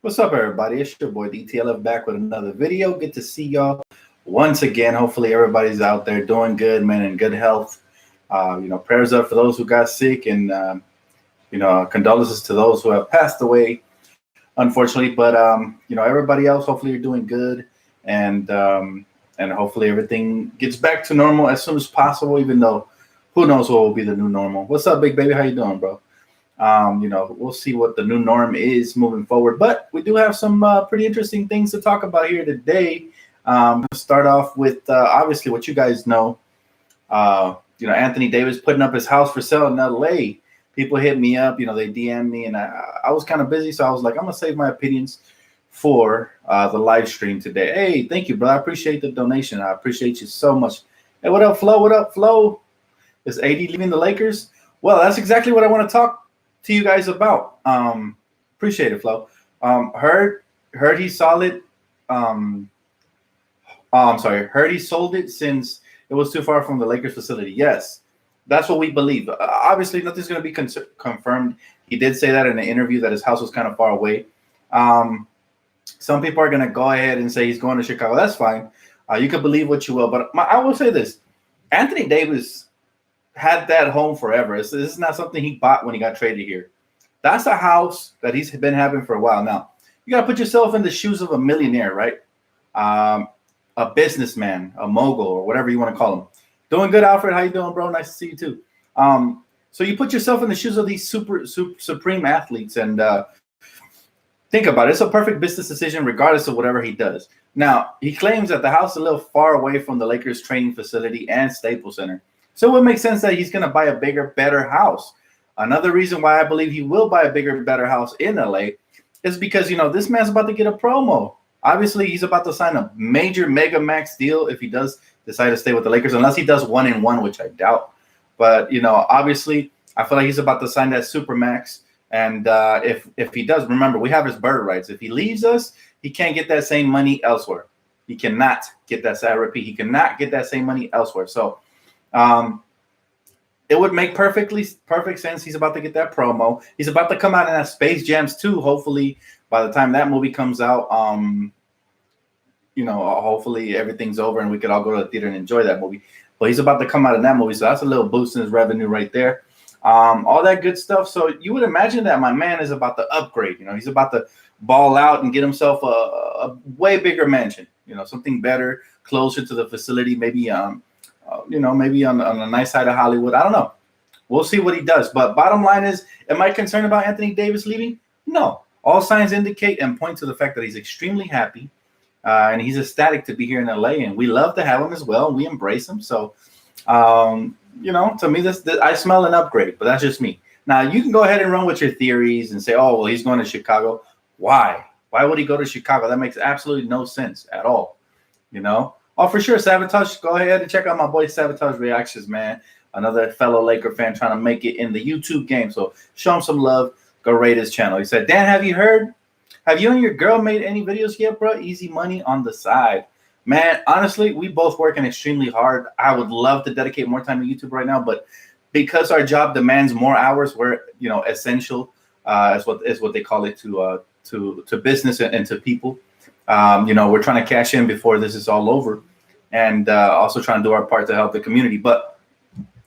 What's up, everybody? It's your boy DTLF back with another video. Good to see y'all once again. Hopefully, everybody's out there doing good, man, in good health. Prayers up for those who got sick, and condolences to those who have passed away, unfortunately. But everybody else, hopefully, you're doing good, and hopefully everything gets back to normal as soon as possible. Even though, who knows what will be the new normal? What's up, big baby? How you doing, bro? We'll see what the new norm is moving forward, but we do have some pretty interesting things to talk about here today. We'll start off with obviously what you guys know. Anthony Davis putting up his house for sale in LA. People hit me up, they DM me, and I was kind of busy, so I was like, I'm gonna save my opinions for the live stream today. Hey, thank you, bro. I appreciate the donation. I appreciate you so much. Hey, what up, Flo? What up, Flo? Is AD leaving the Lakers? Well, that's exactly what I want to talk to you guys about. Appreciate it, Flo. Heard he's solid. I'm sorry. Heard he sold it since it was too far from the Lakers facility. Yes, that's what we believe. Obviously, nothing's going to be confirmed. He did say that in an interview that his house was kind of far away. Some people are going to go ahead and say he's going to Chicago. That's fine. You can believe what you will, but I will say this: Anthony Davis had that home forever. This is not something he bought when he got traded here. That's a house that he's been having for a while now. You got to put yourself in the shoes of a millionaire, right? A businessman, a mogul, or whatever you want to call him. Doing good, Alfred. How you doing, bro? Nice to see you too. So you put yourself in the shoes of these supreme athletes, and think about it. It's a perfect business decision regardless of whatever he does. Now, he claims that the house is a little far away from the Lakers training facility and Staples Center. So it would make sense that he's going to buy a bigger, better house. Another reason why I believe he will buy a bigger, better house in LA is because, this man's about to get a promo. Obviously, he's about to sign a major mega max deal if he does decide to stay with the Lakers, unless he does 1-1, which I doubt. But, obviously, I feel like he's about to sign that super max. And if he does, remember, we have his bird rights. If he leaves us, he can't get that same money elsewhere. He cannot get that. I repeat, he cannot get that same money elsewhere. So, it would make perfect sense. He's about to get that promo. He's about to come out in that Space Jams 2. Hopefully, by the time that movie comes out, hopefully everything's over and we could all go to the theater and enjoy that movie. But he's about to come out in that movie, so that's a little boost in his revenue right there. All that good stuff. So you would imagine that my man is about to upgrade. He's about to ball out and get himself a way bigger mansion. Something better, closer to the facility, maybe maybe on a nice side of Hollywood. I don't know. We'll see what he does. But bottom line is, am I concerned about Anthony Davis leaving? No. All signs indicate and point to the fact that he's extremely happy and he's ecstatic to be here in LA. And we love to have him as well. We embrace him. So, to me, this I smell an upgrade, but that's just me. Now, you can go ahead and run with your theories and say, oh, well, he's going to Chicago. Why? Why would he go to Chicago? That makes absolutely no sense at all. Oh, for sure, Sabotage. Go ahead and check out my boy Sabotage Reactions, man. Another fellow Laker fan trying to make it in the YouTube game. So show him some love. Go rate his channel. He said, Dan, have you heard? Have you and your girl made any videos yet, bro? Easy money on the side. Man, honestly, we both working extremely hard. I would love to dedicate more time to YouTube right now, but because our job demands more hours, we're essential is what they call it to business and to people. We're trying to cash in before this is all over, and also trying to do our part to help the community. But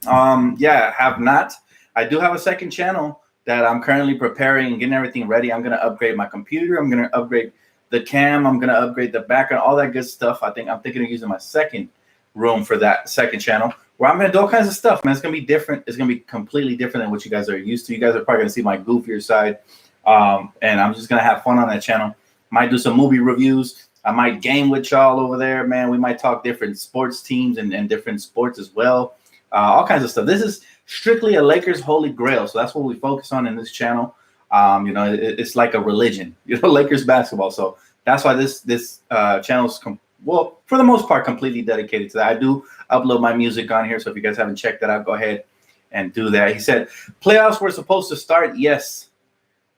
have not. I do have a second channel that I'm currently preparing and getting everything ready. I'm gonna upgrade my computer. I'm gonna upgrade the cam. I'm gonna upgrade the background, all that good stuff. I'm thinking of using my second room for that second channel, where I'm gonna do all kinds of stuff, man. It's gonna be different. It's gonna be completely different than what you guys are used to. You guys are probably gonna see my goofier side, and I'm just gonna have fun on that channel. Might do some movie reviews. I might game with y'all over there, man. We might talk different sports teams and different sports as well. All kinds of stuff. This is strictly a Lakers holy grail. So that's what we focus on in this channel. It's like a religion, Lakers basketball. So that's why this channel is, for the most part, completely dedicated to that. I do upload my music on here. So if you guys haven't checked that out, go ahead and do that. He said, playoffs were supposed to start. Yes,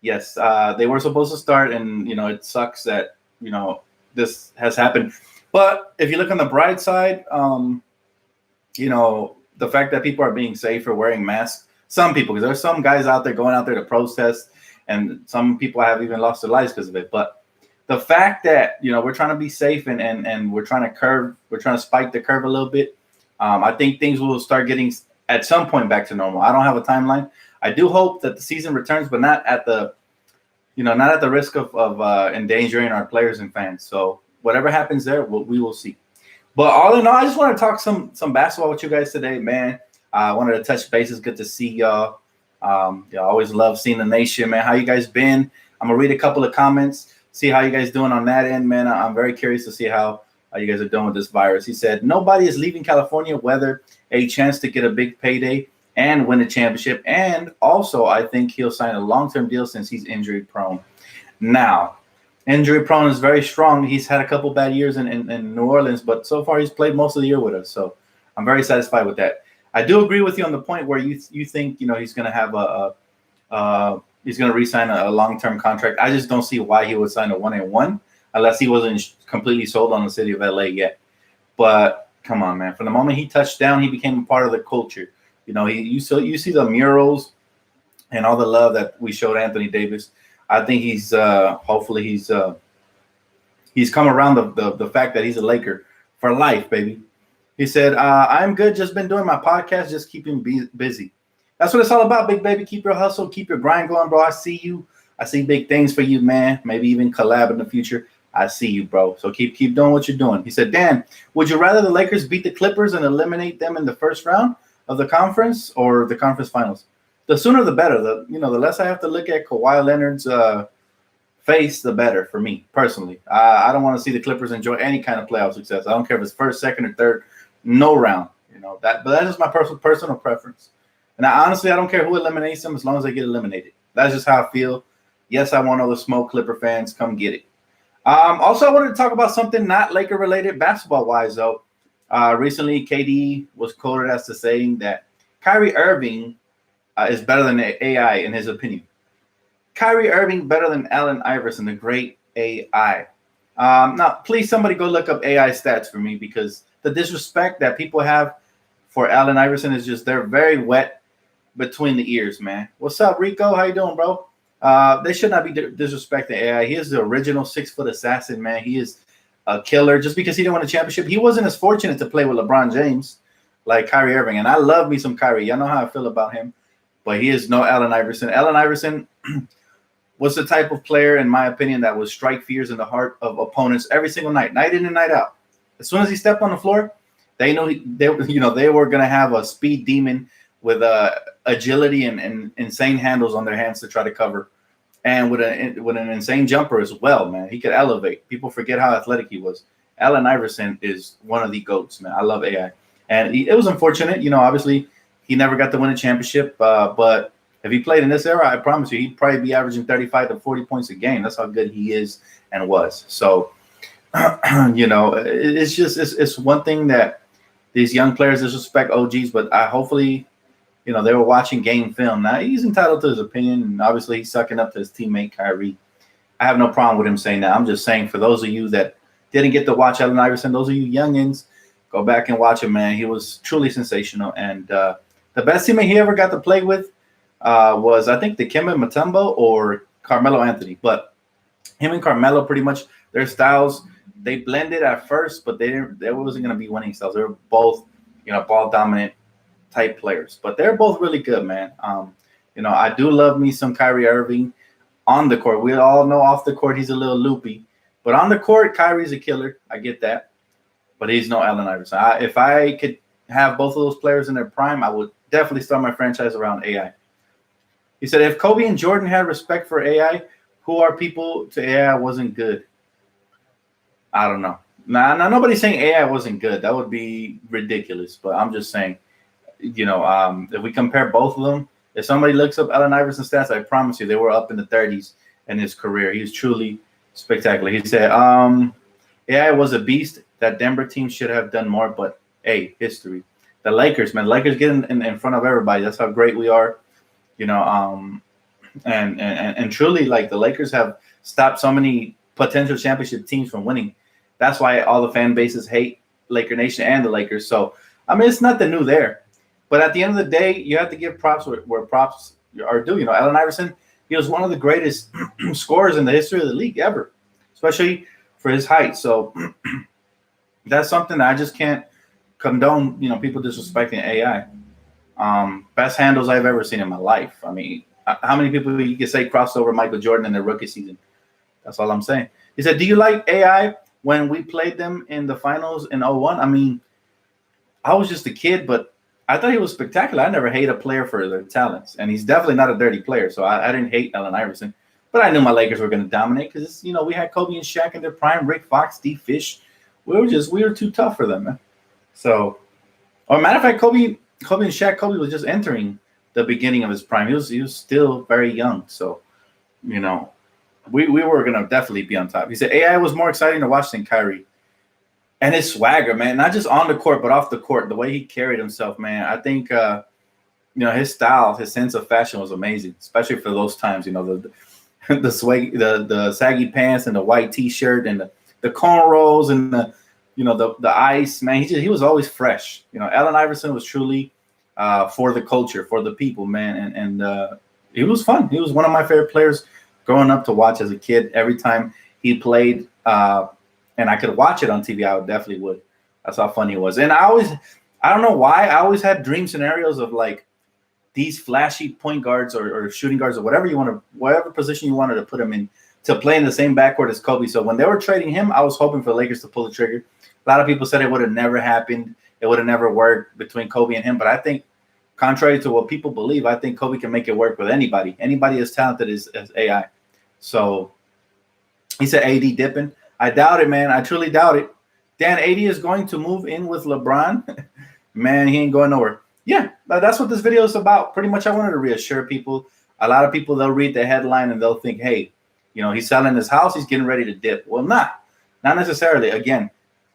they were supposed to start. And, it sucks that, this has happened. But if you look on the bright side, the fact that people are being safe or wearing masks, some people, because there's some guys out there going out there to protest and some people have even lost their lives because of it. But the fact that we're trying to be safe and we're trying to spike the curve a little bit. I think things will start getting at some point back to normal. I don't have a timeline. I do hope that the season returns, but not at the risk of endangering our players and fans. So whatever happens there, we will see. But all in all, I just want to talk some basketball with you guys today, man. I wanted to touch base. It's good to see y'all. I always love seeing the nation, man. How you guys been? I'm gonna read a couple of comments, see how you guys doing on that end, man. I'm very curious to see how you guys are doing with this virus. He said, nobody is leaving California whether a chance to get a big payday and win a championship. And also, I think he'll sign a long-term deal since he's injury prone. Now, injury prone is very strong. He's had a couple bad years in New Orleans, but so far he's played most of the year with us. So I'm very satisfied with that. I do agree with you on the point where you think he's going to have he's going to re-sign a long-term contract. I just don't see why he would sign a 1-1 unless he wasn't completely sold on the city of LA yet. But come on, man! From the moment he touched down, he became a part of the culture. You see the murals and all the love that we showed Anthony Davis. I think he's hopefully he's come around the fact that he's a Laker for life, baby. He said, I'm good. Just been doing my podcast, just keeping busy. That's what it's all about, big baby. Keep your hustle, keep your grind going, bro. I see you. I see big things for you, man. Maybe even collab in the future. I see you, bro. So keep doing what you're doing. He said, Dan, would you rather the Lakers beat the Clippers and eliminate them in the first round of the conference or the conference finals? The sooner the better. The less I have to look at Kawhi Leonard's face, the better for me personally. I don't want to see the Clippers enjoy any kind of playoff success. I don't care if it's first, second, or third. No round, but that's just my personal preference. And I don't care who eliminates them as long as they get eliminated. That's just how I feel. Yes, I want all the smoke. Clipper fans, come get it. Also, I wanted to talk about something not Laker related basketball wise though. Recently, KD was quoted as to saying that Kyrie Irving is better than AI in his opinion. Kyrie Irving better than Allen Iverson, the great AI. Now, please somebody go look up AI stats for me because the disrespect that people have for Allen Iverson is just they're very wet between the ears, man. What's up, Rico? How you doing, bro? They should not be disrespecting AI. He is the original 6-foot assassin, man. He is a killer. Just because he didn't win a championship, he wasn't as fortunate to play with LeBron James like Kyrie Irving. And I love me some Kyrie. Y'all know how I feel about him. But he is no Allen Iverson. Allen Iverson was the type of player, in my opinion, that would strike fears in the heart of opponents every single night in and night out. As soon as he stepped on the floor, they know they were going to have a speed demon with agility and insane handles on their hands to try to cover, and with an insane jumper as well, man. He could elevate. People forget how athletic he was. Allen Iverson is one of the GOATs, man. I love AI, and it was unfortunate, obviously he never got to win a championship, but if he played in this era, I promise you, he'd probably be averaging 35 to 40 points a game. That's how good he is and was. So, it's one thing that these young players disrespect OGs, but hopefully, they were watching game film. Now, he's entitled to his opinion, and obviously he's sucking up to his teammate Kyrie. I have no problem with him saying that. I'm just saying for those of you that didn't get to watch Allen Iverson, those of you youngins, go back and watch him, man. He was truly sensational. And the best teammate he ever got to play with was, I think, Dikembe Mutombo or Carmelo Anthony. But him and Carmelo, pretty much their styles, they blended at first, but they wasn't going to be winning styles. They were both, ball dominant type players, but they're both really good, man. I do love me some Kyrie Irving on the court. We all know off the court he's a little loopy, but on the court, Kyrie's a killer. I get that, but he's no Allen Iverson. If I could have both of those players in their prime, I would definitely start my franchise around AI. He said, if Kobe and Jordan had respect for AI, who are people to AI wasn't good? I don't know. Nah, nobody's saying AI wasn't good. That would be ridiculous. But I'm just saying, if we compare both of them, if somebody looks up Allen Iverson's stats, I promise you they were up in the 30s in his career. He was truly spectacular. He said, AI was a beast. That Denver team should have done more, but hey, history. The Lakers, man. The Lakers get in front of everybody. That's how great we are. And truly, like, the Lakers have stopped so many potential championship teams from winning. That's why all the fan bases hate Laker Nation and the Lakers. So, I mean, it's nothing new there. But at the end of the day, you have to give props where props are due. Allen Iverson He was one of the greatest scorers in the history of the league ever, especially for his height. So that's something that I just can't condone. People disrespecting AI. Best handles I've ever seen in my life. I mean, how many people you can say crossed over Michael Jordan in their rookie season? That's all I'm saying. He said, "Do you like AI when we played them in the finals in 01?" I mean, I was just a kid, but I thought he was spectacular. I never hate a player for their talents, and he's definitely not a dirty player. So I didn't hate Allen Iverson, but I knew my Lakers were going to dominate because we had Kobe and Shaq in their prime, Rick Fox, D Fish. We were too tough for them, man. So, or matter of fact, Kobe and Shaq, Kobe was just entering the beginning of his prime. He was still very young. So, we were going to definitely be on top. He said AI was more exciting to watch than Kyrie. And his swagger, man, not just on the court, but off the court, the way he carried himself, man. I think, his style, his sense of fashion was amazing, especially for those times, the swag, the saggy pants and the white T-shirt and the cornrows and the ice, man. He was always fresh. Allen Iverson was truly for the culture, for the people, man. And it was fun. He was one of my favorite players growing up to watch as a kid. Every time he played, and I could watch it on TV, I definitely would. That's how fun he was. And I don't know why, I always had dream scenarios of like these flashy point guards or shooting guards or whatever position you wanted to put him in, to play in the same backcourt as Kobe. So when they were trading him, I was hoping for the Lakers to pull the trigger. A lot of people said it would have never happened. It would have never worked between Kobe and him. But I think, contrary to what people believe, I think Kobe can make it work with anybody. Anybody as talented as AI. So he said AD dipping. I doubt it, man. I truly doubt it. Dan, AD is going to move in with LeBron. Man, he ain't going nowhere. Yeah, that's what this video is about. Pretty much I wanted to reassure people. A lot of people, they'll read the headline and they'll think, hey, he's selling his house. He's getting ready to dip. Well, not necessarily. Again,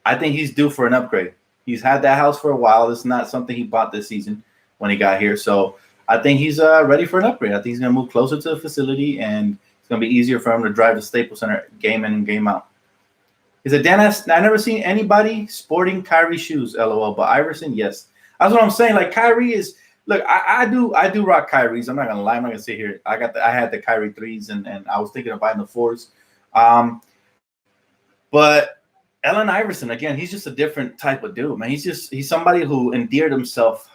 I think he's due for an upgrade. He's had that house for a while. It's not something he bought this season when he got here. So I think he's ready for an upgrade. I think he's going to move closer to the facility, and it's going to be easier for him to drive the Staples Center game in and game out. He said, Dan, I've never seen anybody sporting Kyrie shoes, LOL, but Iverson, yes. That's what I'm saying. Like, Kyrie is, look, I do rock Kyries. I'm not gonna lie. I'm not gonna sit here. I had the Kyrie 3s, and I was thinking of buying the 4s. But Allen Iverson, again, he's just a different type of dude, man. He's somebody who endeared himself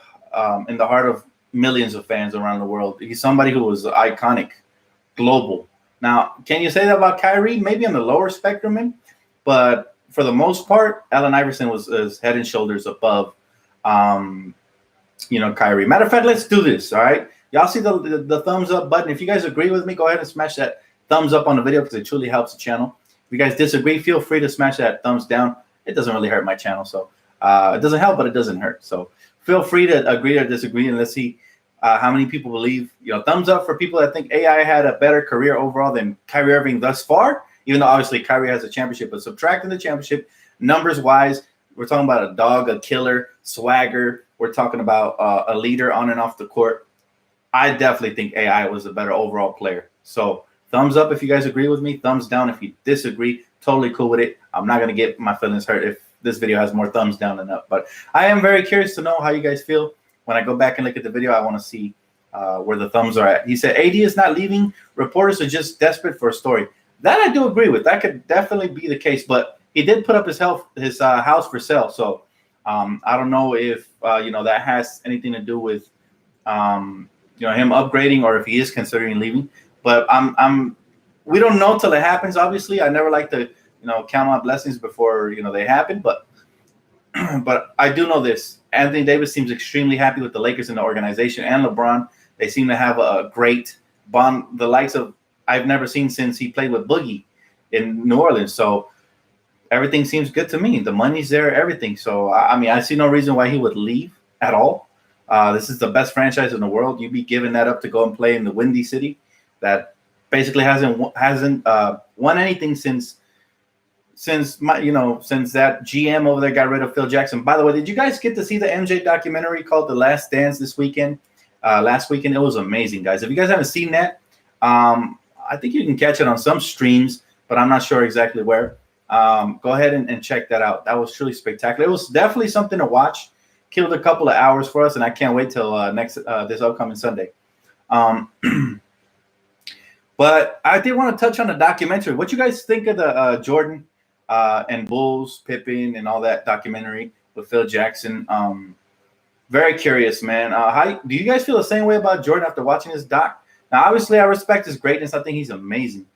in the heart of millions of fans around the world. He's somebody who was iconic, global. Now, can you say that about Kyrie? Maybe on the lower spectrum, man. But for the most part, Allen Iverson was head and shoulders above, Kyrie. Matter of fact, let's do this, all right? Y'all see the thumbs up button. If you guys agree with me, go ahead and smash that thumbs up on the video because it truly helps the channel. If you guys disagree, feel free to smash that thumbs down. It doesn't really hurt my channel, so it doesn't help, but it doesn't hurt. So feel free to agree or disagree, and let's see how many people believe. Thumbs up for people that think AI had a better career overall than Kyrie Irving thus far. Even though obviously Kyrie has a championship, but subtracting the championship, numbers-wise, we're talking about a dog, a killer, swagger. We're talking about a leader on and off the court. I definitely think AI was a better overall player. So thumbs up if you guys agree with me. Thumbs down if you disagree. Totally cool with it. I'm not going to get my feelings hurt if this video has more thumbs down than up. But I am very curious to know how you guys feel. When I go back and look at the video, I want to see where the thumbs are at. He said, AD is not leaving. Reporters are just desperate for a story. That I do agree with. That could definitely be the case, but he did put up his house for sale. So I don't know if that has anything to do with him upgrading or if he is considering leaving. But we don't know till it happens. Obviously, I never like to count my blessings before they happen. But but I do know this: Anthony Davis seems extremely happy with the Lakers and the organization, and LeBron. They seem to have a great bond, the likes of I've never seen since he played with Boogie in New Orleans. So everything seems good to me. The money's there, everything. So, I see no reason why he would leave at all. This is the best franchise in the world. You'd be giving that up to go and play in the Windy City that basically hasn't won anything since that GM over there got rid of Phil Jackson. By the way, did you guys get to see the MJ documentary called The Last Dance this weekend? Last weekend, it was amazing, guys. If you guys haven't seen that, I think you can catch it on some streams, but I'm not sure exactly where. Go ahead and check that out. That was truly spectacular. It was definitely something to watch. Killed a couple of hours for us, and I can't wait till this upcoming Sunday. But I did want to touch on the documentary. What you guys think of the Jordan and Bulls, Pippen, and all that documentary with Phil Jackson? Very curious, man. How do you guys feel the same way about Jordan after watching this doc? Now, obviously, I respect his greatness. I think he's amazing.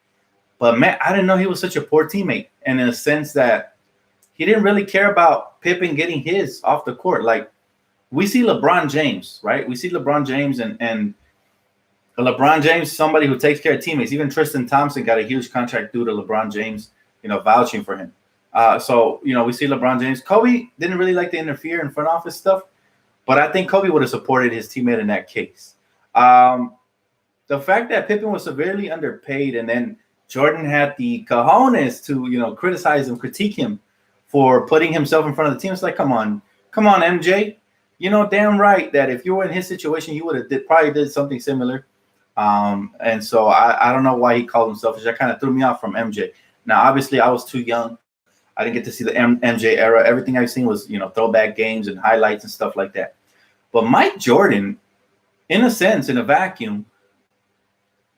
But man, I didn't know he was such a poor teammate, and in a sense that he didn't really care about Pippen getting his off the court. Like we see LeBron James, right? We see LeBron James and LeBron James, somebody who takes care of teammates. Even Tristan Thompson got a huge contract due to LeBron James, vouching for him. So we see LeBron James. Kobe didn't really like to interfere in front office stuff, but I think Kobe would have supported his teammate in that case. The fact that Pippen was severely underpaid, and then Jordan had the cojones to criticize him, critique him for putting himself in front of the team. It's like, come on, MJ. Damn right that if you were in his situation, you would have probably did something similar. And so I don't know why he called him selfish. That kind of threw me off from MJ. Now, obviously, I was too young. I didn't get to see the MJ era. Everything I've seen was, throwback games and highlights and stuff like that. But Mike Jordan, in a sense, in a vacuum,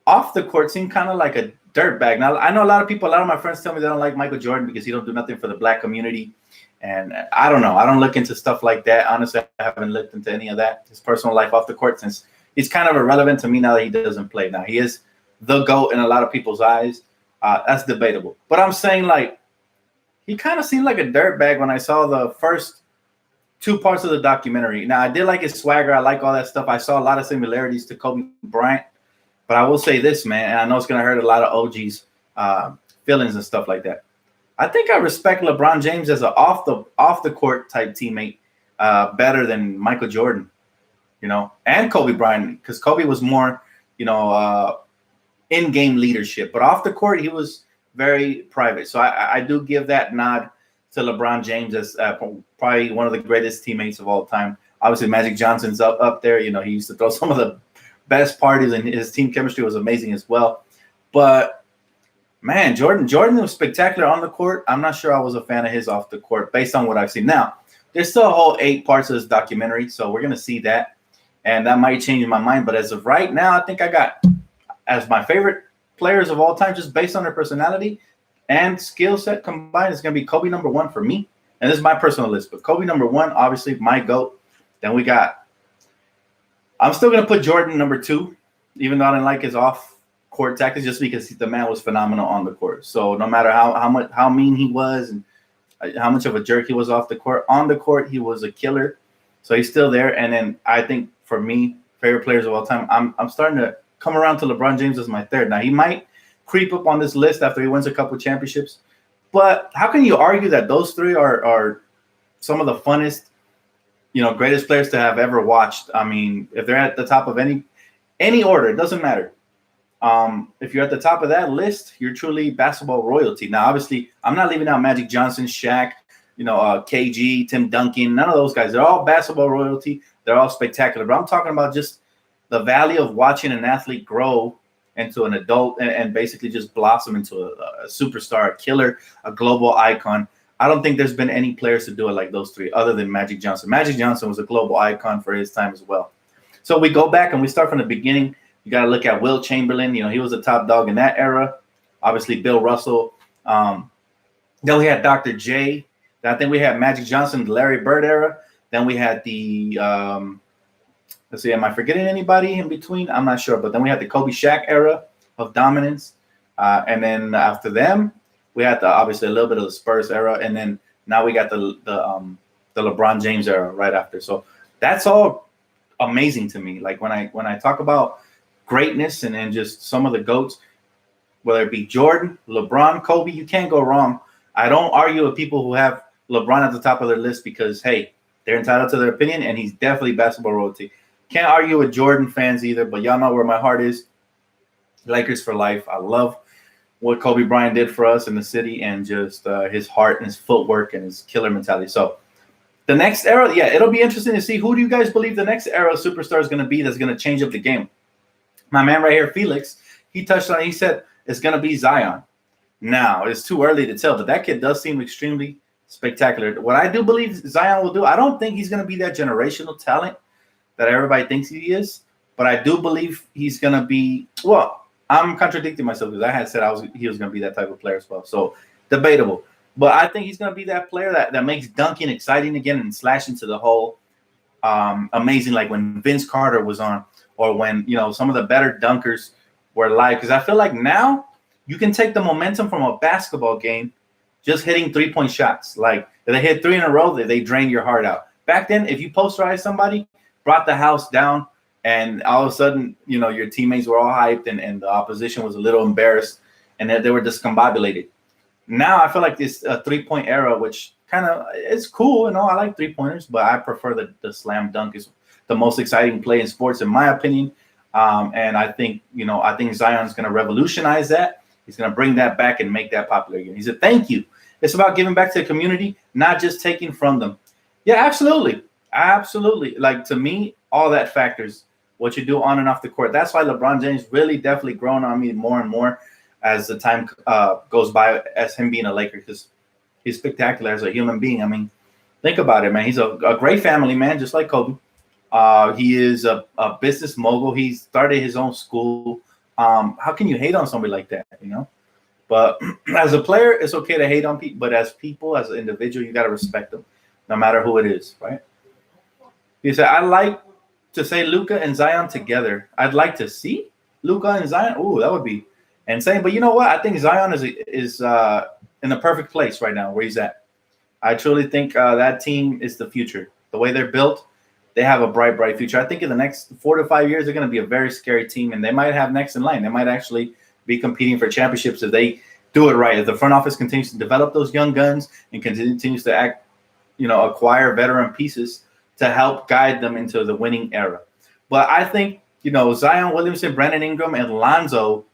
off the court seemed kind of like a dirtbag. Now, I know a lot of my friends tell me they don't like Michael Jordan because he don't do nothing for the black community. And I don't know. I don't look into stuff like that. Honestly, I haven't looked into any of that. His personal life off the court, since he's kind of irrelevant to me now that he doesn't play. Now, he is the GOAT in a lot of people's eyes. That's debatable. But I'm saying, like, he kind of seemed like a dirtbag when I saw the first two parts of the documentary. Now, I did like his swagger. I like all that stuff. I saw a lot of similarities to Kobe Bryant. But I will say this, man, and I know it's going to hurt a lot of OGs' feelings and stuff like that. I think I respect LeBron James as an off the court type teammate better than Michael Jordan, and Kobe Bryant, because Kobe was more, in-game leadership. But off the court, he was very private. So I do give that nod to LeBron James as probably one of the greatest teammates of all time. Obviously, Magic Johnson's up there. He used to throw some of the best parties, and his team chemistry was amazing as well. But man, Jordan was spectacular on the court. I'm not sure I was a fan of his off the court based on what I've seen. Now, there's still a whole 8 parts of this documentary, so we're gonna see that, and that might change my mind. But as of right now, I think I got as my favorite players of all time, just based on their personality and skill set combined, it's gonna be Kobe number 1 for me, and this is my personal list. But Kobe number 1, obviously my GOAT. Then we got. I'm still going to put Jordan number 2, even though I didn't like his off-court tactics, just because the man was phenomenal on the court. So no matter how mean he was and how much of a jerk he was off the court, on the court he was a killer. So he's still there. And then I think for me, favorite players of all time, I'm starting to come around to LeBron James as my 3rd. Now he might creep up on this list after he wins a couple championships, but how can you argue that those 3 are some of the funnest, greatest players to have ever watched? I mean, if they're at the top of any order, it doesn't matter. If you're at the top of that list, you're truly basketball royalty. Now, obviously, I'm not leaving out Magic Johnson, Shaq, KG, Tim Duncan, none of those guys. They're all basketball royalty. They're all spectacular. But I'm talking about just the value of watching an athlete grow into an adult and basically just blossom into a superstar, a killer, a global icon. I don't think there's been any players to do it like those 3 other than Magic Johnson. Magic Johnson was a global icon for his time as well. So we go back and we start from the beginning. You got to look at Will Chamberlain. He was a top dog in that era. Obviously, Bill Russell. Then we had Dr. J. Then I think we had Magic Johnson, the Larry Bird era. Then we had the let's see, am I forgetting anybody in between? I'm not sure. But then we had the Kobe Shaq era of dominance. And then after them, we had obviously a little bit of the Spurs era, and then now we got the LeBron James era right after. So that's all amazing to me. Like when I talk about greatness and just some of the GOATs, whether it be Jordan, LeBron, Kobe, you can't go wrong. I don't argue with people who have LeBron at the top of their list because, hey, they're entitled to their opinion, and he's definitely basketball royalty. Can't argue with Jordan fans either, but y'all know where my heart is. Lakers for life. I love what Kobe Bryant did for us in the city, and just his heart and his footwork and his killer mentality. So the next era, yeah, it'll be interesting to see who do you guys believe the next era of superstar is going to be that's going to change up the game. My man right here, Felix, he touched on it. He said it's going to be Zion. Now, it's too early to tell, but that kid does seem extremely spectacular. What I do believe Zion will do, I don't think he's going to be that generational talent that everybody thinks he is, but I do believe he's going to be, well, I'm contradicting myself because I had said he was going to be that type of player as well. So debatable. But I think he's going to be that player that makes dunking exciting again and slash into the hole. Amazing, like when Vince Carter was on, or when some of the better dunkers were live. Because I feel like now you can take the momentum from a basketball game, just hitting 3-point shots. Like if they hit 3 in a row, they drain your heart out. Back then, if you posterize somebody, brought the house down, and all of a sudden, your teammates were all hyped and the opposition was a little embarrassed and they were discombobulated. Now I feel like this 3-point era, which kind of it's cool, I like 3-pointers, but I prefer the slam dunk is the most exciting play in sports, in my opinion. And I think Zion's going to revolutionize that. He's going to bring that back and make that popular again. He said, "Thank you. It's about giving back to the community, not just taking from them." Yeah, absolutely. Absolutely. Like, to me, all that factors what you do on and off the court. That's why LeBron James really definitely grown on me more and more as the time goes by, as him being a Laker, because he's spectacular as a human being. I mean, think about it, man. He's a great family man, just like Kobe. He is a business mogul. He started his own school. How can you hate on somebody like that, But as a player, it's okay to hate on people. But as people, as an individual, you got to respect them, no matter who it is, right? He said, "I like to say Luka and Zion together. I'd like to see Luka and Zion. Ooh, that would be insane." But you know what? I think Zion is in the perfect place right now where he's at. I truly think that team is the future. The way they're built, they have a bright, bright future. I think in the next 4 to 5 years, they're going to be a very scary team, and they might have next in line. They might actually be competing for championships if they do it right. If the front office continues to develop those young guns and continues to acquire veteran pieces to help guide them into the winning era. But I think, Zion Williamson, Brandon Ingram, and Lonzo,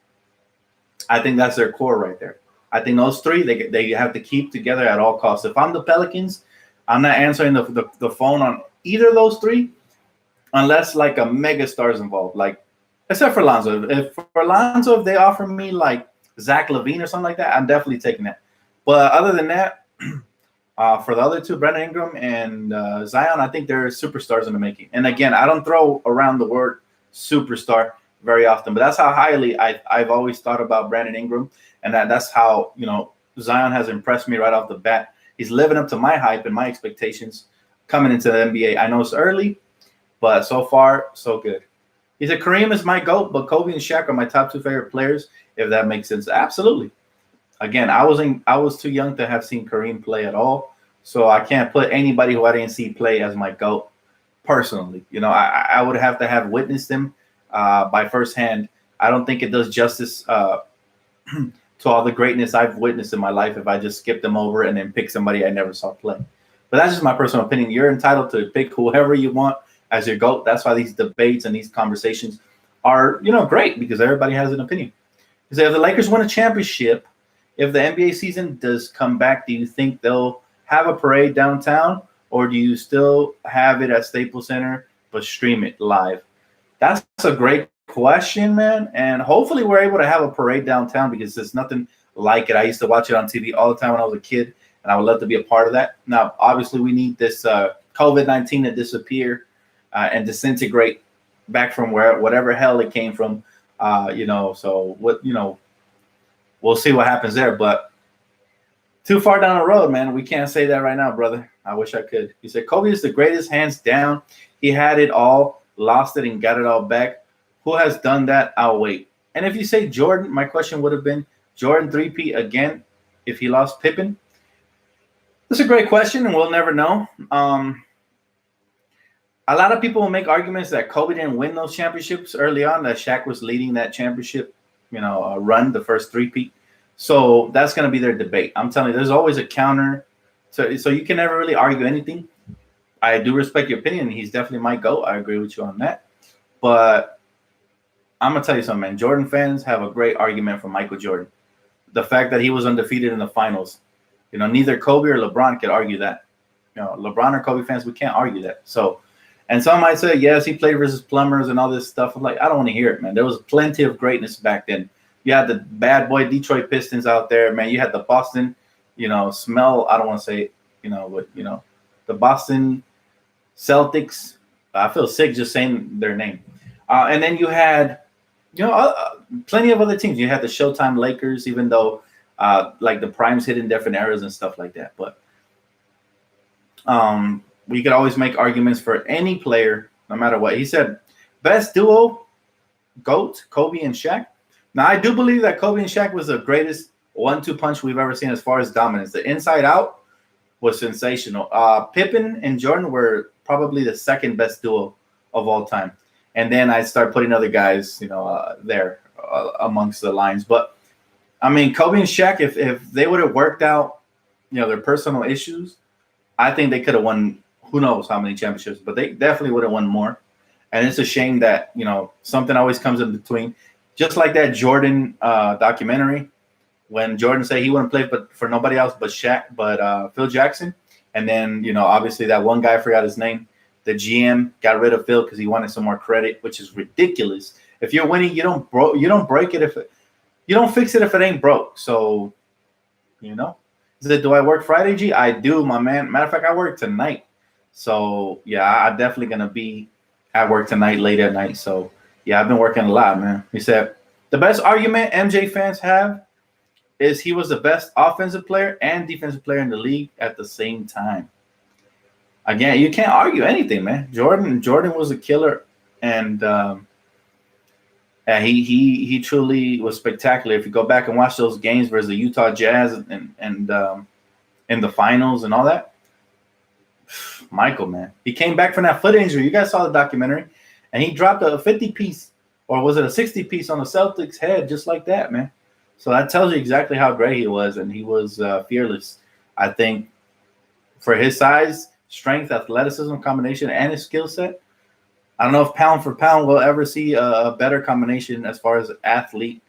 I think that's their core right there. I think those three, they have to keep together at all costs. If I'm the Pelicans, I'm not answering the phone on either of those three unless like a mega star is involved. Like, except for Lonzo. If they offer me like Zach LaVine or something like that, I'm definitely taking that. But other than that, for the other two, Brandon Ingram and Zion, I think they're superstars in the making. And again, I don't throw around the word superstar very often, but that's how highly I've always thought about Brandon Ingram, and that's how Zion has impressed me right off the bat. He's living up to my hype and my expectations coming into the NBA. I know it's early, but so far so good. He said Kareem is my GOAT, but Kobe and Shaq are my top 2 favorite players. If that makes sense, absolutely. Again, I was too young to have seen Kareem play at all, so I can't put anybody who I didn't see play as my GOAT personally. I would have to have witnessed him by firsthand. I don't think it does justice to all the greatness I've witnessed in my life if I just skip them over and then pick somebody I never saw play. But that's just my personal opinion. You're entitled to pick whoever you want as your GOAT. That's why these debates and these conversations are, great, because everybody has an opinion. He said, if the Lakers win a championship, if the NBA season does come back, do you think they'll have a parade downtown, or do you still have it at Staples Center but stream it live? That's a great question, man. And hopefully we're able to have a parade downtown, because there's nothing like it. I used to watch it on TV all the time when I was a kid, and I would love to be a part of that. Now, obviously, we need this COVID-19 to disappear and disintegrate back from whatever hell it came from. So what we'll see what happens there. But too far down the road, man. We can't say that right now, brother. I wish I could. He said Kobe is the greatest, hands down. He had it all, lost it, and got it all back. Who has done that? I'll wait. And if you say Jordan, my question would have been Jordan 3P again if he lost Pippen. That's a great question, and we'll never know. A lot of people will make arguments that Kobe didn't win those championships early on, that Shaq was leading that championship, run, the first 3P. So that's going to be their debate. I'm telling you, there's always a counter. So you can never really argue anything. I do respect your opinion. He's definitely my GOAT. I agree with you on that. But I'm going to tell you something, man. Jordan fans have a great argument for Michael Jordan. The fact that he was undefeated in the finals. Neither Kobe or LeBron could argue that. LeBron or Kobe fans, we can't argue that. So, and some might say, yes, he played versus plumbers and all this stuff. I'm like, I don't want to hear it, man. There was plenty of greatness back then. You had the bad boy Detroit Pistons out there, man. You had the Boston, I don't want to say it, but, the Boston Celtics. I feel sick just saying their name. And then you had Plenty of other teams. You had the Showtime Lakers, even though like the primes hit in different eras and stuff like that. But we could always make arguments for any player, no matter what. He said, best duo, GOAT, Kobe and Shaq. Now, I do believe that Kobe and Shaq was the greatest 1-2 punch we've ever seen as far as dominance. The inside out was sensational. Pippen and Jordan were probably the second best duo of all time. And then I start putting other guys, there amongst the lines. But, I mean, Kobe and Shaq, if they would have worked out, their personal issues, I think they could have won who knows how many championships. But they definitely would have won more. And it's a shame that, something always comes in between. Just like that Jordan documentary, when Jordan said he wouldn't play for nobody else but Phil Jackson. And then, obviously that one guy, I forgot his name, the GM got rid of Phil because he wanted some more credit, which is ridiculous. If you're winning, you don't break it you don't fix it if it ain't broke. So, do I work Friday, G? I do, my man. Matter of fact, I work tonight. So yeah, I'm definitely gonna be at work tonight, late at night. So yeah, I've been working a lot, man. He said the best argument MJ fans have is he was the best offensive player and defensive player in the league at the same time. Again, you can't argue anything, man. Jordan was a killer, and he truly was spectacular. If you go back and watch those games versus the Utah Jazz and in the finals and all that, Michael, man, he came back from that foot injury. You guys saw the documentary, and he dropped a 50-piece, or was it a 60-piece on the Celtics' head, just like that, man. So that tells you exactly how great he was, and he was fearless. I think for his size, strength, athleticism combination, and his skill set, I don't know if pound for pound we'll ever see a better combination as far as athlete,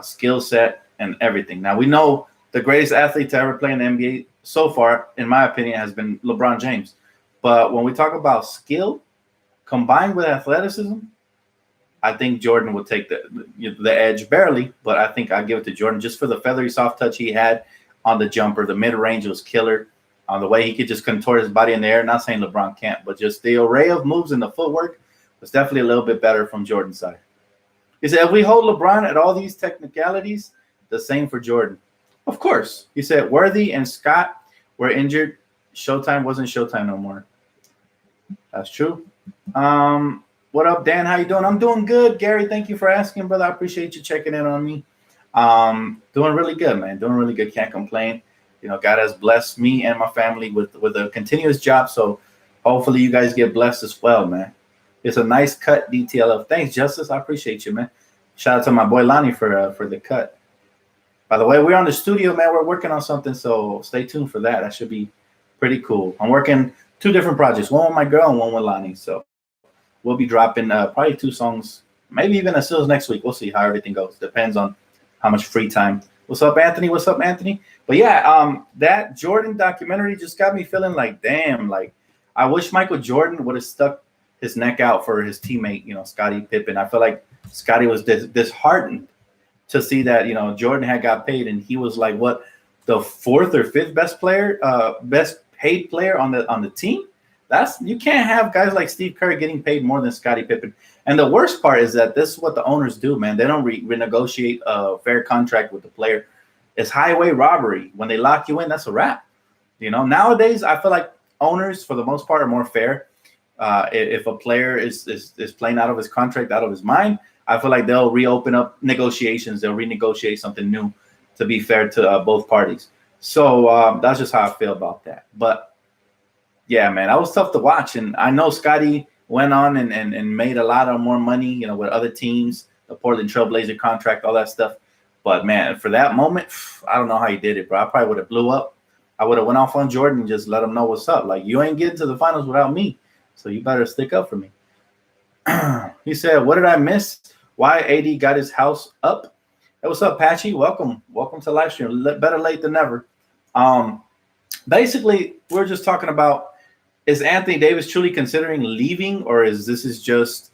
skill set, and everything. Now, we know the greatest athlete to ever play in the NBA so far, in my opinion, has been LeBron James. But when we talk about skill combined with athleticism, I think Jordan will take the edge barely, but I think I'll give it to Jordan just for the feathery soft touch he had on the jumper. The mid-range was killer. On the way he could just contort his body in the air. Not saying LeBron can't, but just the array of moves and the footwork was definitely a little bit better from Jordan's side. He said, if we hold LeBron at all these technicalities, the same for Jordan. Of course. He said, Worthy and Scott were injured. Showtime wasn't Showtime no more. That's true. What up, Dan? How you doing? I'm doing good. Gary, thank you for asking, brother. I appreciate you checking in on me. Doing really good, man. Doing really good. Can't complain. God has blessed me and my family with a continuous job. So hopefully you guys get blessed as well, man. It's a nice cut, DTLF. Thanks, Justice. I appreciate you, man. Shout out to my boy Lonnie for the cut. By the way, we're on the studio, man. We're working on something, so stay tuned for that. That should be pretty cool. I'm working 2 different projects, one with my girl and one with Lonnie. So we'll be dropping probably 2 songs, maybe even as soon as next week. We'll see how everything goes. Depends on how much free time. What's up, Anthony? What's up, Anthony? But yeah, that Jordan documentary just got me feeling like, damn, like I wish Michael Jordan would have stuck his neck out for his teammate, Scottie Pippen. I feel like Scottie was disheartened to see that, Jordan had got paid, and he was like, what, the 4th or 5th best player, best paid player on the team? You can't have guys like Steve Kerr getting paid more than Scottie Pippen. And the worst part is that this is what the owners do, man. They don't renegotiate a fair contract with the player. It's highway robbery. When they lock you in, that's a wrap. Nowadays, I feel like owners, for the most part, are more fair. If a player is playing out of his contract, out of his mind, I feel like they'll reopen up negotiations. They'll renegotiate something new to be fair to both parties. So that's just how I feel about that. But yeah, man, that was tough to watch. And I know Scottie went on and made a lot of more money, with other teams, the Portland Trailblazer contract, all that stuff. But man, for that moment, I don't know how he did it, bro. I probably would have blew up. I would have went off on Jordan and just let him know what's up. Like, you ain't getting to the finals without me, so you better stick up for me. He said, what did I miss? Why AD got his house up? Hey, what's up, Patchy? Welcome to live stream. Better late than never. Basically, we're just talking about, is Anthony Davis truly considering leaving, or is this just,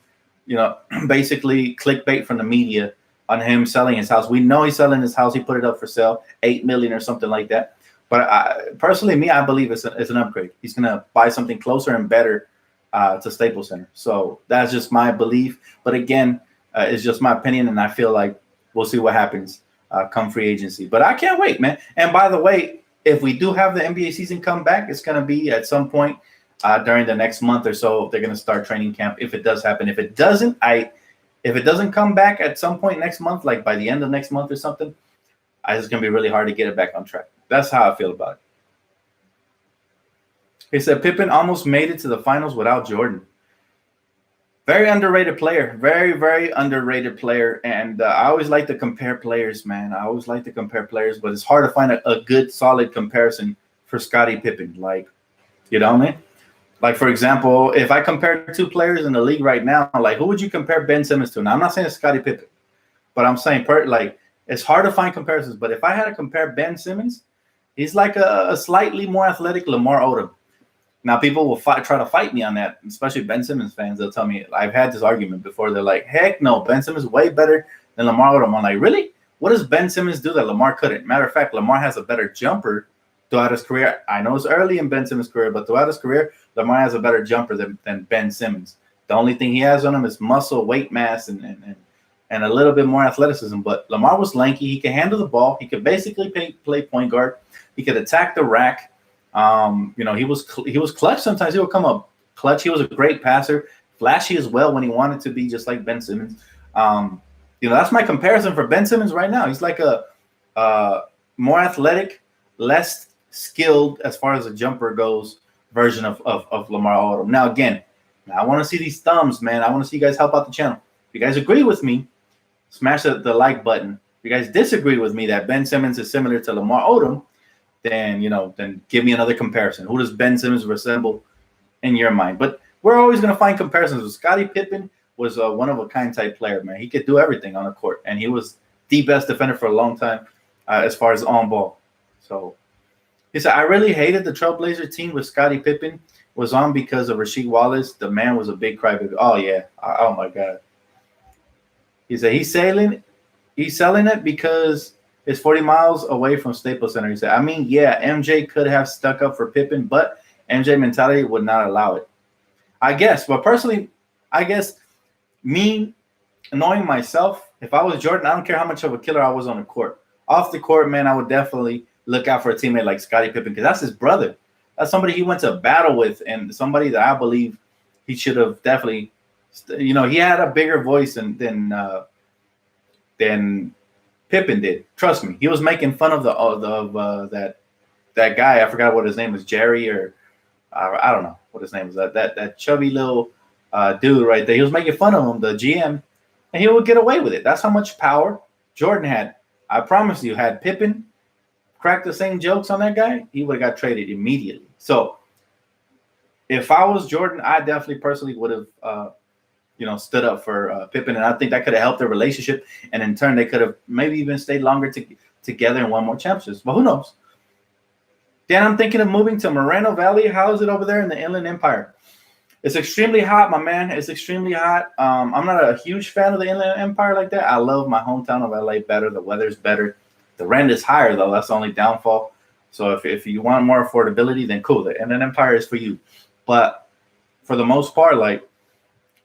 basically clickbait from the media on him selling his house? We know he's selling his house. He put it up for sale, $8 million or something like that. But personally, I believe it's an upgrade. He's gonna buy something closer and better to Staples Center. So that's just my belief. But again, It's just my opinion, and I feel like we'll see what happens come free agency. But I can't wait, man. And by the way, if we do have the NBA season come back, it's going to be at some point during the next month or so. They're going to start training camp if it does happen. If it doesn't, if it doesn't come back at some point next month, like by the end of next month or something, it's going to be really hard to get it back on track. That's how I feel about it. He said Pippen almost made it to the finals without Jordan. Very underrated player. Very, very underrated player. And I always like to compare players, man. I always like to compare players, but it's hard to find a good, solid comparison for Scottie Pippen. Like, you know what I mean? Like, for example, if I compare two players in the league right now, like, who would you compare Ben Simmons to? Now, I'm not saying it's Scottie Pippen, but I'm saying, like, it's hard to find comparisons. But if I had to compare Ben Simmons, he's like a slightly more athletic Lamar Odom. Now, people will try to fight me on that, especially Ben Simmons fans. They'll tell me, I've had this argument before. They're like, heck no, Ben Simmons is way better than Lamar Odom. I'm like, really? What does Ben Simmons do that Lamar couldn't? Matter of fact, Lamar has a better jumper throughout his career. I know it's early in Ben Simmons' career, but throughout his career, Lamar has a better jumper than Ben Simmons. The only thing he has on him is muscle, weight mass, and a little bit more athleticism. But Lamar was lanky. He could handle the ball. He could basically play point guard. He could attack the rack. He was clutch. Sometimes he would come up clutch. He was a great passer, flashy as well when he wanted to be, just like Ben Simmons. That's my comparison for Ben Simmons right now. He's like a more athletic, less skilled as far as a jumper goes version of Lamar Odom. Now, again, I want to see these thumbs, man. I want to see you guys help out the channel. If you guys agree with me, smash the like button. If you guys disagree with me that Ben Simmons is similar to Lamar Odom, then give me another comparison. Who does Ben Simmons resemble in your mind? But we're always going to find comparisons. Scottie Pippen was a one-of-a-kind type player, man. He could do everything on the court, and he was the best defender for a long time as far as on ball. So he said, I really hated the Trailblazer team with Scottie Pippen was on because of Rasheed Wallace. The man was a big crybaby. Oh, yeah. Oh, my God. He said he's selling it because it's 40 miles away from Staples Center. He said, I mean, yeah, MJ could have stuck up for Pippen, but MJ mentality would not allow it. I guess. But personally, I guess me knowing myself, if I was Jordan, I don't care how much of a killer I was on the court. Off the court, man, I would definitely look out for a teammate like Scottie Pippen because that's his brother. That's somebody he went to battle with and somebody that I believe he should have definitely, he had a bigger voice than Pippen did. Trust me. He was making fun of that guy. I forgot what his name was, Jerry, or I don't know what his name was. That chubby little dude right there. He was making fun of him, the GM, and he would get away with it. That's how much power Jordan had. I promise you, had Pippen cracked the same jokes on that guy, he would have got traded immediately. So if I was Jordan, I definitely personally would have stood up for Pippen, and I think that could have helped their relationship, and in turn, they could have maybe even stayed longer together and won more championships. But who knows? Dan, I'm thinking of moving to Moreno Valley. How is it over there in the Inland Empire? It's extremely hot, my man. It's extremely hot. I'm not a huge fan of the Inland Empire like that. I love my hometown of LA better. The weather's better. The rent is higher, though. That's the only downfall. So if you want more affordability, then cool. The Inland Empire is for you. But for the most part, like,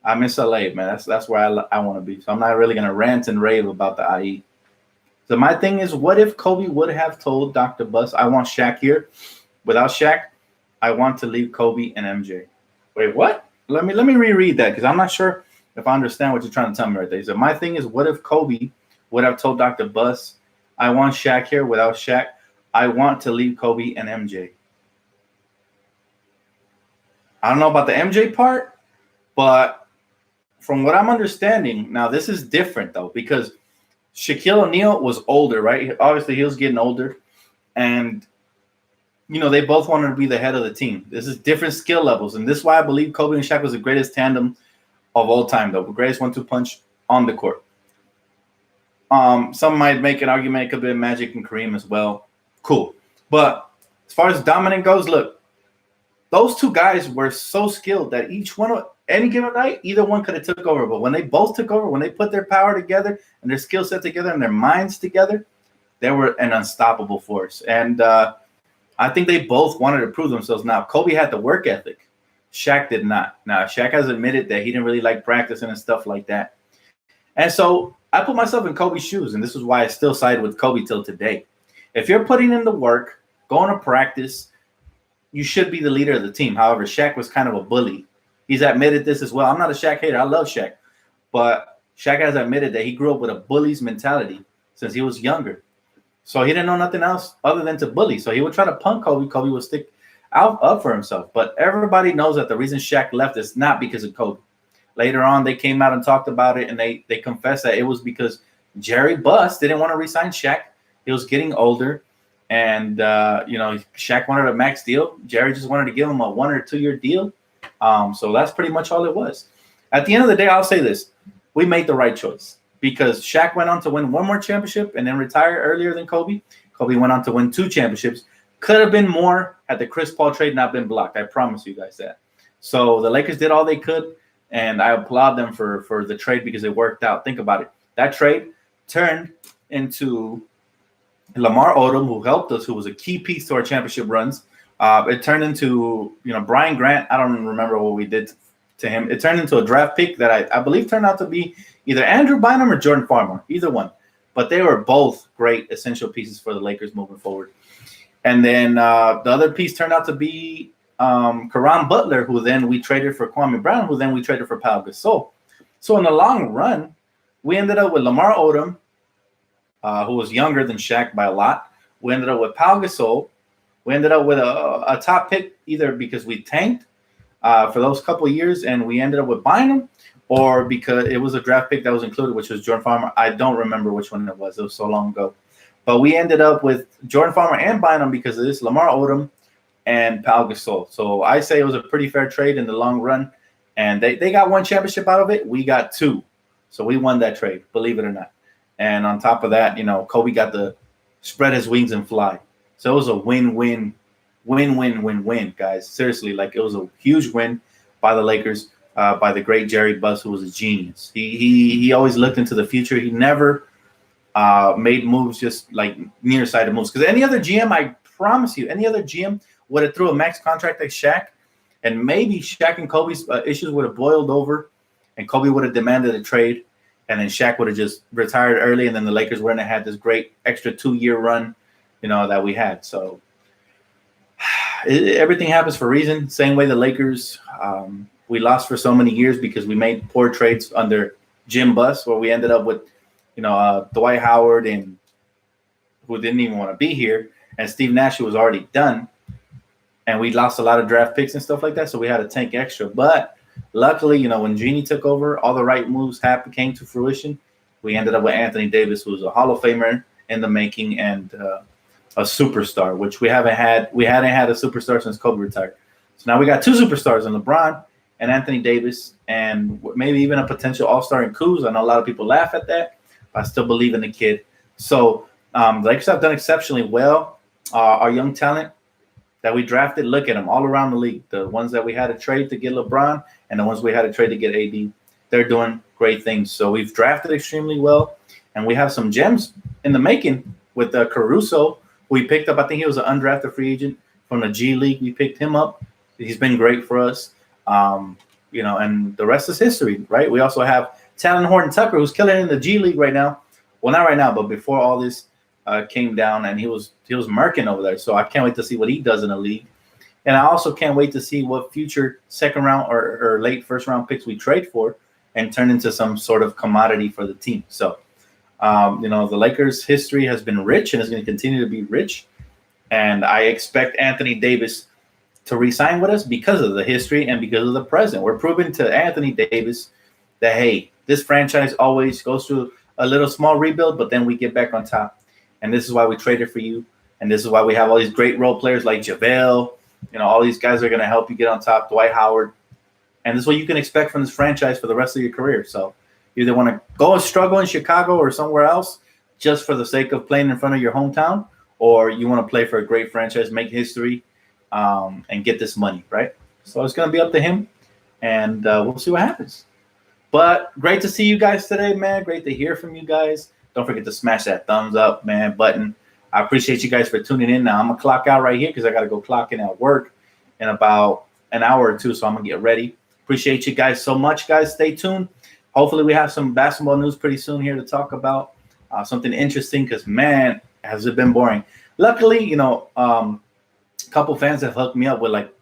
I miss LA, man. That's where I want to be. So I'm not really going to rant and rave about the IE. So my thing is, what if Kobe would have told Dr. Buss, I want Shaq here. Without Shaq, I want to leave Kobe and MJ. Wait, what? Let me reread that because I'm not sure if I understand what you're trying to tell me right there. So my thing is, what if Kobe would have told Dr. Buss, I want Shaq here. Without Shaq, I want to leave Kobe and MJ. I don't know about the MJ part, but from what I'm understanding, now this is different though, because Shaquille O'Neal was older, right? Obviously, he was getting older, and they both wanted to be the head of the team. This is different skill levels, and this is why I believe Kobe and Shaq was the greatest tandem of all time, though, the greatest 1-2 punch on the court. Some might make an argument it could be Magic and Kareem as well. Cool, but as far as dominant goes, look, those two guys were so skilled that each one of any given night, either one could have took over. But when they both took over, when they put their power together and their skill set together and their minds together, they were an unstoppable force. And I think they both wanted to prove themselves. Now, Kobe had the work ethic. Shaq did not. Now, Shaq has admitted that he didn't really like practicing and stuff like that. And so I put myself in Kobe's shoes, and this is why I still side with Kobe till today. If you're putting in the work, going to practice, you should be the leader of the team. However, Shaq was kind of a bully. He's admitted this as well. I'm not a Shaq hater. I love Shaq. But Shaq has admitted that he grew up with a bully's mentality since he was younger. So he didn't know nothing else other than to bully. So he would try to punk Kobe. Kobe would stick out up for himself. But everybody knows that the reason Shaq left is not because of Kobe. Later on, they came out and talked about it, and they confessed that it was because Jerry Buss didn't want to re-sign Shaq. He was getting older, and Shaq wanted a max deal. Jerry just wanted to give him a 1 or 2 year deal. So that's pretty much all it was. At the end of the day, I'll say this. We made the right choice because Shaq went on to win 1 more championship and then retire earlier than Kobe. Kobe went on to win 2 championships. Could have been more had the Chris Paul trade not been blocked. I promise you guys that. So the Lakers did all they could, and I applaud them for the trade because it worked out. Think about it. That trade turned into Lamar Odom, who helped us, who was a key piece to our championship runs. It turned into, Brian Grant. I don't remember what we did to him. It turned into a draft pick that I believe turned out to be either Andrew Bynum or Jordan Farmer, either one. But they were both great essential pieces for the Lakers moving forward. And then the other piece turned out to be Caron Butler, who then we traded for Kwame Brown, who then we traded for Pau Gasol. So in the long run, we ended up with Lamar Odom, who was younger than Shaq by a lot. We ended up with Pau Gasol. We ended up with a top pick either because we tanked for those couple of years, and we ended up with Bynum, or because it was a draft pick that was included, which was Jordan Farmer. I don't remember which one it was. It was so long ago. But we ended up with Jordan Farmer and Bynum because of this, Lamar Odom and Pau Gasol. So I say it was a pretty fair trade in the long run. And they got 1 championship out of it. We got 2. So we won that trade, believe it or not. And on top of that, Kobe got to spread his wings and fly. So it was a win-win, guys. Seriously, like it was a huge win by the Lakers, by the great Jerry Buss, who was a genius. He always looked into the future. He never made moves just like nearsighted moves. Because any other GM, I promise you, any other GM would have threw a max contract like Shaq, and maybe Shaq and Kobe's issues would have boiled over, and Kobe would have demanded a trade, and then Shaq would have just retired early, and then the Lakers wouldn't have had this great extra 2-year run, that we had. So everything happens for a reason. Same way the Lakers, we lost for so many years because we made poor trades under Jim Buss, where we ended up with, Dwight Howard, and who didn't even want to be here, and Steve Nash, who was already done. And we lost a lot of draft picks and stuff like that, so we had to tank extra. But luckily, when Jeannie took over, all the right moves came to fruition. We ended up with Anthony Davis, who's a Hall of Famer in the making and a superstar, which we hadn't had a superstar since Kobe retired. So now we got 2 superstars in LeBron and Anthony Davis, and maybe even a potential all-star in Kuz. I know a lot of people laugh at that, but I still believe in the kid. So the Lakers have done exceptionally well. Our young talent that we drafted, look at them all around the league. The ones that we had to trade to get LeBron and the ones we had to trade to get AD, they're doing great things. So we've drafted extremely well, and we have some gems in the making with Caruso, who we picked up. I think he was an undrafted free agent from the G League. We picked him up. He's been great for us, and the rest is history, right? We also have Talon Horton Tucker, who's killing it in the G League right now. Well, not right now, but before all this came down, and he was murking over there. So I can't wait to see what he does in the league. And I also can't wait to see what future second round or late first round picks we trade for and turn into some sort of commodity for the team. So, the Lakers' history has been rich and is going to continue to be rich. And I expect Anthony Davis to re-sign with us because of the history and because of the present. We're proving to Anthony Davis that, hey, this franchise always goes through a little small rebuild, but then we get back on top. And this is why we traded for you. And this is why we have all these great role players like JaVale. All these guys are going to help you get on top. Dwight Howard. And this is what you can expect from this franchise for the rest of your career. So you either want to go and struggle in Chicago or somewhere else just for the sake of playing in front of your hometown, or you want to play for a great franchise, make history, and get this money, right? So it's going to be up to him, and we'll see what happens. But great to see you guys today, man. Great to hear from you guys. Don't forget to smash that thumbs up, man, button. I appreciate you guys for tuning in. Now I'm going to clock out right here because I got to go clock in at work in about an hour or two, so I'm going to get ready. Appreciate you guys so much, guys. Stay tuned. hopefully we have some basketball news pretty soon here to talk about, something interesting, because man, has it been boring. Luckily, a couple fans have hooked me up with like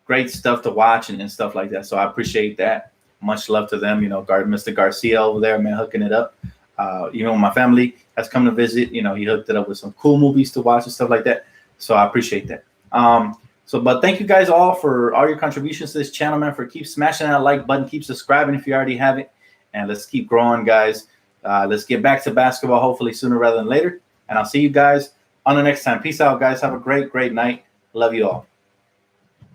great stuff to watch and stuff like that. So I appreciate that. Much love to them. Mr. Garcia over there, man, hooking it up. My family has come to visit. He hooked it up with some cool movies to watch and stuff like that. So I appreciate that. But thank you guys all for all your contributions to this channel, man. For keep smashing that like button, keep subscribing if you already have it, and let's keep growing, guys. Let's get back to basketball, hopefully sooner rather than later. And I'll see you guys on the next time. Peace out, guys. Have a great night. Love you all.